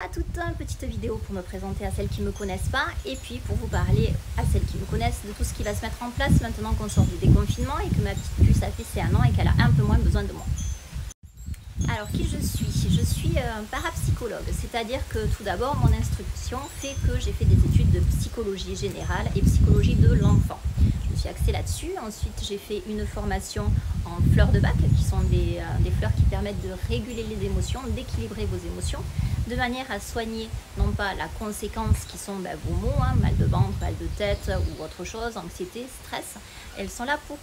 À toute une petite vidéo pour me présenter à celles qui ne me connaissent pas et puis pour vous parler à celles qui me connaissent de tout ce qui va se mettre en place maintenant qu'on sort du déconfinement et que ma petite puce a fait ses 1 an et qu'elle a un peu moins besoin de moi. Alors qui je suis? Je suis parapsychologue, c'est-à-dire que tout d'abord mon instruction fait que j'ai fait des études de psychologie générale et psychologie de l'enfant. Je me suis axée là-dessus. Ensuite j'ai fait une formation en fleurs de bac qui sont des fleurs qui permettent de réguler les émotions, d'équilibrer vos émotions de manière à soigner non pas la conséquence qui sont vos maux, mal de ventre, mal de tête ou autre chose, anxiété, stress. Elles sont là pour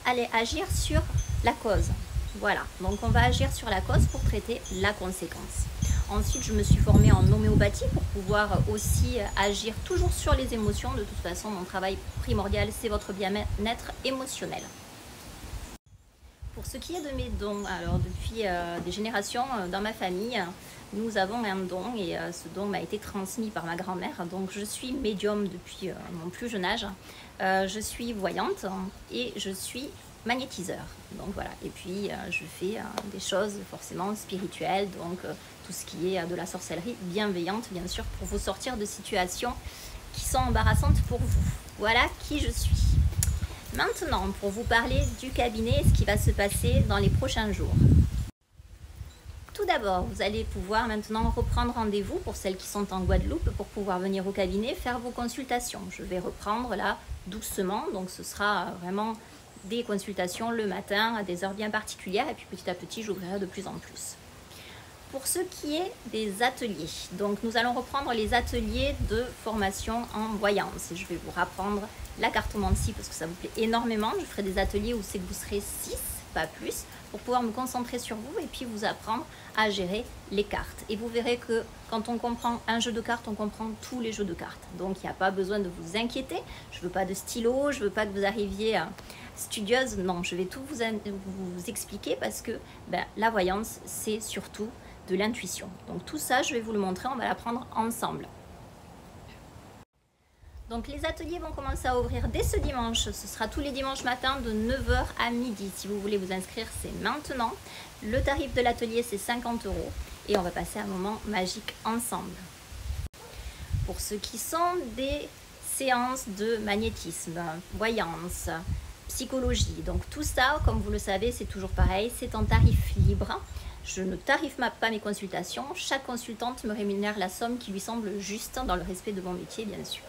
aller agir sur la cause. Voilà, donc on va agir sur la cause pour traiter la conséquence. Ensuite, je me suis formée en homéopathie pour pouvoir aussi agir toujours sur les émotions. De toute façon, mon travail primordial, c'est votre bien-être émotionnel. Pour ce qui est de mes dons, alors depuis des générations dans ma famille, nous avons un don et ce don m'a été transmis par ma grand-mère. Donc je suis médium depuis mon plus jeune âge. Je suis voyante et je suis magnétiseur. Donc voilà. Et puis je fais des choses forcément spirituelles, donc tout ce qui est de la sorcellerie bienveillante, bien sûr, pour vous sortir de situations qui sont embarrassantes pour vous. Voilà qui je suis. Maintenant, pour vous parler du cabinet et ce qui va se passer dans les prochains jours. Tout d'abord, vous allez pouvoir maintenant reprendre rendez-vous pour celles qui sont en Guadeloupe pour pouvoir venir au cabinet faire vos consultations. Je vais reprendre là doucement, donc ce sera vraiment des consultations le matin à des heures bien particulières et puis petit à petit j'ouvrirai de plus en plus. Pour ce qui est des ateliers, donc nous allons reprendre les ateliers de formation en voyance. Je vais vous apprendre la cartomancie parce que ça vous plaît énormément. Je ferai des ateliers où c'est que vous serez 6, pas plus, pour pouvoir me concentrer sur vous et puis vous apprendre à gérer les cartes. Et vous verrez que quand on comprend un jeu de cartes, on comprend tous les jeux de cartes. Donc il n'y a pas besoin de vous inquiéter. Je ne veux pas de stylo, je ne veux pas que vous arriviez studieuse. Non, je vais tout vous expliquer parce que la voyance, c'est surtout de l'intuition. Donc tout ça, je vais vous le montrer, on va l'apprendre ensemble. Donc les ateliers vont commencer à ouvrir dès ce dimanche. Ce sera tous les dimanches matins de 9 h à midi. Si vous voulez vous inscrire, c'est maintenant. Le tarif de l'atelier, c'est 50 € et on va passer un moment magique ensemble. Pour ceux qui sont des séances de magnétisme, voyance, psychologie, donc tout ça, comme vous le savez, c'est toujours pareil, c'est en tarif libre. Je ne tarife pas mes consultations. Chaque consultante me rémunère la somme qui lui semble juste dans le respect de mon métier, bien sûr.